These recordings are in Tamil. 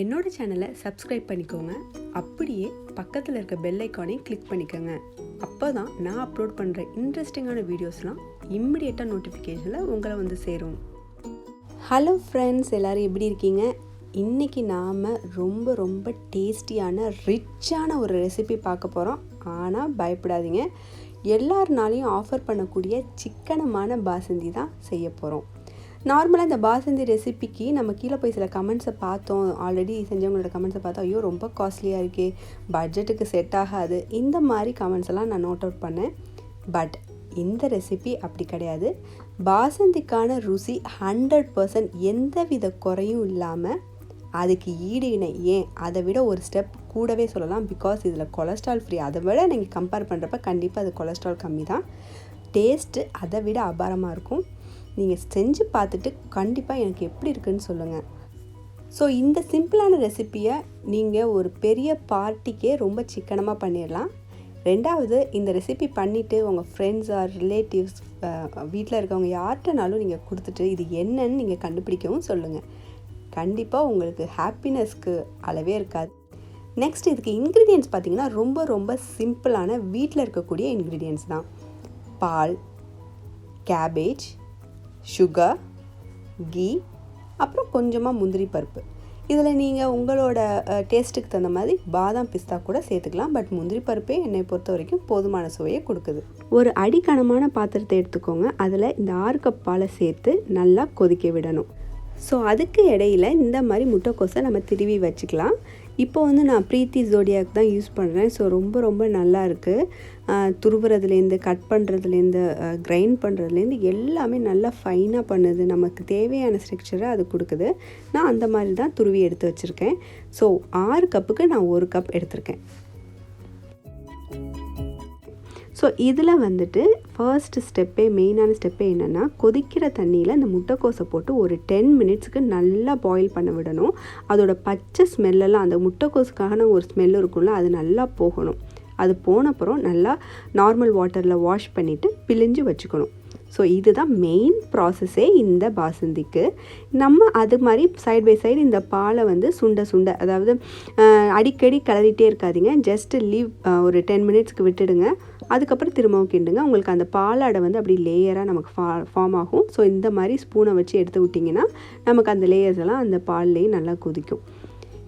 என்னோட சேனலை சப்ஸ்கிரைப் பண்ணிக்கோங்க. அப்படியே பக்கத்தில் இருக்க பெல் ஐக்கானையும் கிளிக் பண்ணிக்கோங்க. அப்போ தான் நான் அப்லோட் பண்ணுற இன்ட்ரெஸ்டிங்கான வீடியோஸ்லாம் இம்மிடியேட்டாக நோட்டிஃபிகேஷனில் உங்களை வந்து சேரும். ஹலோ ஃப்ரெண்ட்ஸ், எல்லோரும் எப்படி இருக்கீங்க? இன்றைக்கி நாம் ரொம்ப டேஸ்டியான ரிச்சான ஒரு ரெசிபி பார்க்க போகிறோம். ஆனால் பயப்படாதீங்க, எல்லாருனாலையும் ஆஃபர் பண்ணக்கூடிய சிக்கனமான பாசந்தி தான் செய்ய போகிறோம். நார்மலாக இந்த பாசந்தி ரெசிபிக்கு நம்ம கீழே போய் சில கமெண்ட்ஸை பார்த்தோம். ஆல்ரெடி செஞ்சவங்களோட கமெண்ட்ஸை பார்த்தோம், ஐயோ ரொம்ப காஸ்ட்லியாக இருக்கே, பட்ஜெட்டுக்கு செட் ஆகாது, இந்த மாதிரி கமெண்ட்ஸ் எல்லாம் நான் நோட் அவுட் பண்ணேன். பட் இந்த ரெசிபி அப்படி கிடையாது. பாசந்திக்கான ருசி 100% எந்தவித குறையும் இல்லாமல், அதுக்கு ஈடு இணை, ஏன் அதை விட ஒரு ஸ்டெப் கூடவே சொல்லலாம். பிகாஸ் இதில் கொலஸ்ட்ரால் ஃப்ரீ. அதை விட நீங்கள் கம்பேர் பண்ணுறப்ப கண்டிப்பாக அது கொலஸ்ட்ரால் கம்மி தான். டேஸ்ட்டு அதை விட அபாரமாக இருக்கும். நீங்கள் செஞ்சு பார்த்துட்டு கண்டிப்பாக எனக்கு எப்படி இருக்குதுன்னு சொல்லுங்கள். ஸோ இந்த சிம்பிளான ரெசிப்பியை நீங்கள் ஒரு பெரிய பார்ட்டிக்கே ரொம்ப சிக்கனமாக பண்ணிடலாம். ரெண்டாவது, இந்த ரெசிபி பண்ணிவிட்டு உங்கள் ஃப்ரெண்ட்ஸ் ஆர் ரிலேட்டிவ்ஸ், வீட்டில் இருக்கவங்க யார்கிட்டனாலும் நீங்கள் கொடுத்துட்டு இது என்னன்னு நீங்கள் கண்டுபிடிக்கவும் சொல்லுங்கள். கண்டிப்பாக உங்களுக்கு ஹாப்பினஸ்க்கு அளவே இருக்காது. நெக்ஸ்ட், இதுக்கு இன்க்ரீடியன்ட்ஸ் பார்த்திங்கன்னா ரொம்ப சிம்பிளான வீட்டில் இருக்கக்கூடிய இன்க்ரீடியன்ட்ஸ் தான். பால், கேபேஜ், சுகர், கீ, அப்புறம் கொஞ்சமாக முந்திரி பருப்பு. இதில் நீங்கள் உங்களோட டேஸ்ட்டுக்கு தகுந்த மாதிரி பாதாம், பிஸ்தா கூட சேர்த்துக்கலாம். பட் முந்திரி பருப்பே என்னை பொறுத்த வரைக்கும் போதுமான சுவையை கொடுக்குது. ஒரு அடிக்கனமான பாத்திரத்தை எடுத்துக்கோங்க. அதில் இந்த 6 கப் பாலை சேர்த்து நல்லா கொதிக்க விடணும். ஸோ அதுக்கு இடையில் இந்த மாதிரி முட்டைக்கோஸை நம்ம திருவி வச்சுக்கலாம். இப்போ நான் ப்ரீத்தி ஜோடியாக் தான் யூஸ் பண்ணுறேன். ஸோ ரொம்ப நல்லா இருக்குது. துருவுறதுலேருந்து, கட் பண்ணுறதுலேருந்து, கிரைண்ட் பண்ணுறதுலேருந்து எல்லாமே நல்லா ஃபைனாக பண்ணுது. நமக்கு தேவையான ஸ்ட்ரக்சரை அது கொடுக்குது. நான் அந்த மாதிரி தான் துருவி எடுத்து வச்சுருக்கேன். ஸோ 6 கப்புக்கு நான் 1 கப் எடுத்திருக்கேன். ஸோ இதில் ஃபர்ஸ்ட் ஸ்டெப்பே, மெயினான ஸ்டெப்பே என்னென்னா, கொதிக்கிற தண்ணியில் இந்த முட்டைக்கோஸை போட்டு ஒரு 10 மினிட்ஸ்க்கு நல்லா பாயில் பண்ண விடணும். அதோட பச்சை ஸ்மெல்லெல்லாம், அந்த முட்டைக்கோஸுக்கான ஒரு ஸ்மெல் இருக்கும்ல, அது நல்லா போகணும். அது போனப்புறம் நல்லா நார்மல் வாட்டரில் வாஷ் பண்ணிவிட்டு பிழிஞ்சு வச்சுக்கணும். ஸோ இதுதான் மெயின் ப்ராசஸே இந்த பாசந்திக்கு. நம்ம அது மாதிரி சைட் பை சைடு இந்த பாலை சுண்ட, அதாவது அடிக்கடி கிளறிட்டே இருக்காதீங்க. ஜஸ்ட் லீவ், ஒரு 10 மினிட்ஸ்க்கு விட்டுடுங்க. அதுக்கப்புறம் திரும்பவும் கிண்டுங்க. உங்களுக்கு அந்த பாலாடை அப்படி லேயராக நமக்கு ஃபார்ம் ஆகும். ஸோ இந்த மாதிரி ஸ்பூனை வச்சு எடுத்து விட்டிங்கன்னா நமக்கு அந்த லேயர்ஸ் எல்லாம் அந்த பால்லேயே நல்லா கொதிக்கும்.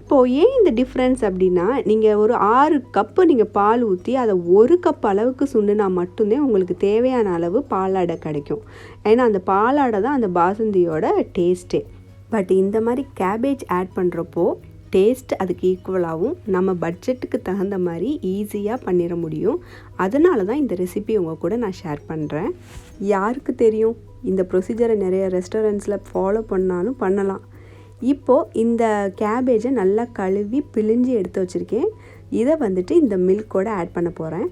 இப்போது ஏன் இந்த டிஃப்ரென்ஸ் அப்படின்னா, நீங்கள் ஒரு 6 கப்பு நீங்கள் பால் ஊற்றி அதை 1 கப் அளவுக்கு சுண்டுனா மட்டும்தான் உங்களுக்கு தேவையான அளவு பாலாடை கிடைக்கும். ஏன்னா அந்த பாலாடை தான் அந்த பாசந்தியோட டேஸ்ட்டே. பட் இந்த மாதிரி கேபேஜ் ஆட் பண்ணுறப்போ டேஸ்ட் அதுக்கு ஈக்குவலாகவும் நம்ம பட்ஜெட்டுக்கு தகுந்த மாதிரி ஈஸியாக பண்ணிட முடியும். அதனால தான் இந்த ரெசிபி உங்கள் கூட நான் ஷேர் பண்ணுறேன். யாருக்கு தெரியும், இந்த ப்ரொசீஜரை நிறைய ரெஸ்டாரண்ட்ஸில் ஃபாலோ பண்ணாலும் பண்ணலாம். இப்போது இந்த கேபேஜை நல்லா கழுவி பிழிஞ்சு எடுத்து வச்சுருக்கேன். இதை இந்த மில்கோட ஆட் பண்ண போகிறேன்.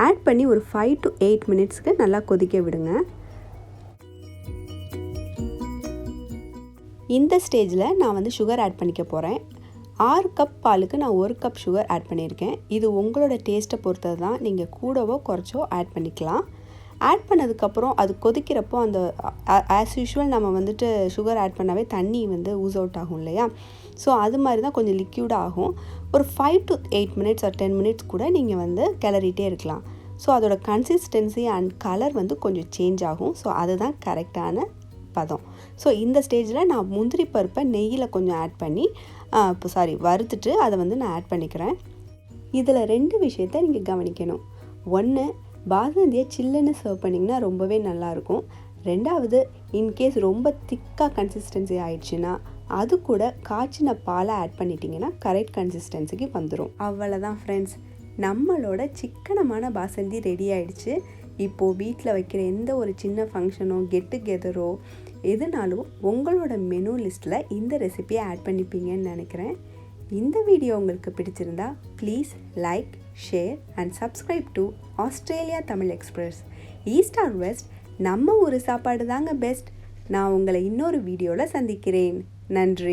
ஆட் பண்ணி ஒரு 5 to 8 மினிட்ஸ்க்கு நல்லா கொதிக்க விடுங்க. இந்த ஸ்டேஜில் நான் சுகர் ஆட் பண்ணிக்க போகிறேன். 6 கப் பாலுக்கு நான் 1 கப் சுகர் ஆட் பண்ணியிருக்கேன். இது உங்களோட டேஸ்ட்டை பொறுத்தது தான். நீங்கள் கூடவோ குறைச்சோ ஆட் பண்ணிக்கலாம். ஆட் பண்ணதுக்கப்புறம் அது கொதிக்கிறப்போ அந்த ஆஸ் யூஷுவல் நம்ம சுகர் ஆட் பண்ணாவே தண்ணி ஊஸ் அவுட் ஆகும் இல்லையா? ஸோ அது மாதிரி தான் கொஞ்சம் லிக்யூடாக ஆகும். ஒரு 5 to 8 மினிட்ஸ் ஆர் 10 மினிட்ஸ் கூட நீங்கள் கிளறிட்டே இருக்கலாம். ஸோ அதோட கன்சிஸ்டன்சி அண்ட் கலர் கொஞ்சம் சேஞ்ச் ஆகும். ஸோ அதுதான் கரெக்டான பதம். ஸோ இந்த ஸ்டேஜில் நான் முந்திரி பருப்பை நெய்யில் கொஞ்சம் ஆட் பண்ணி வறுத்துட்டு அதை நான் ஆட் பண்ணிக்கிறேன். இதில் 2 விஷயத்தை நீங்கள் கவனிக்கணும். ஒன்று, பாசந்தியை சில்லுன்னு சர்வ் பண்ணிங்கன்னா ரொம்பவே நல்லாயிருக்கும். ரெண்டாவது, இன்கேஸ் ரொம்ப திக்காக கன்சிஸ்டன்சி ஆயிடுச்சுன்னா அது கூட காய்ச்சின பாலை ஆட் பண்ணிட்டீங்கன்னா கரெக்ட் கன்சிஸ்டன்சிக்கு வந்துடும். அவ்வளோதான் ஃப்ரெண்ட்ஸ், நம்மளோட சிக்கனமான பாசந்தி ரெடி ஆயிடுச்சு. இப்போது வீட்டில் வைக்கிற எந்த ஒரு சின்ன ஃபங்க்ஷனோ, கெட் டுகெதரோ எதுனாலும் உங்களோட மெனு லிஸ்ட்டில் இந்த ரெசிபியை ஆட் பண்ணிப்பீங்கன்னு நினைக்கிறேன். இந்த வீடியோ உங்களுக்கு பிடிச்சிருந்தா please like, share and subscribe to Australia Tamil express. East or west, நம்ம ஊர் சாப்பாடு தாங்க பெஸ்ட். நான் உங்களை இன்னொரு வீடியோவில் சந்திக்கிறேன். நன்றி.